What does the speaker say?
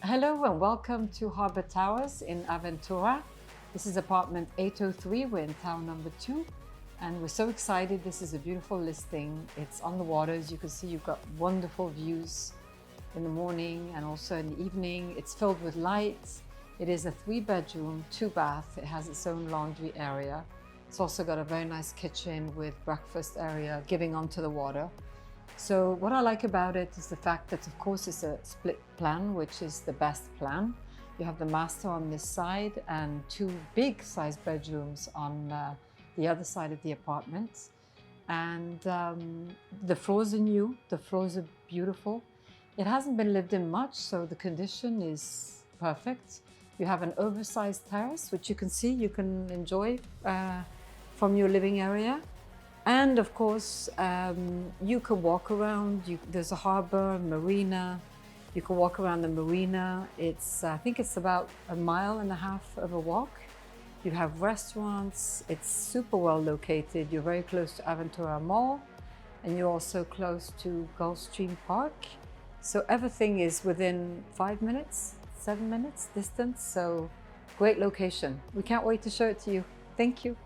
Hello and welcome to Harbour Towers in Aventura. This is apartment 803. We're in town number 2 and we're so excited. This is a beautiful listing. It's on the water. As you can see, you've got wonderful views in the morning and also in the evening. It's filled with lights. It is a 3-bedroom, 2-bath. It has its own laundry area. It's also got a very nice kitchen with breakfast area giving onto the water. So what I like about it is the fact that, of course, it's a split plan, which is the best plan. You have the master on this side and 2 big sized bedrooms on the other side of the apartment. And the floors are new, the floors are beautiful. It hasn't been lived in much, so the condition is perfect. You have an oversized terrace, which you can see, you can enjoy from your living area. And of course, you can walk around. There's a harbor, marina. You can walk around the marina. I think it's about 1.5 miles of a walk. You have restaurants. It's super well located. You're very close to Aventura Mall, and you're also close to Gulfstream Park. So everything is within 5 minutes, 7 minutes distance. So great location. We can't wait to show it to you. Thank you.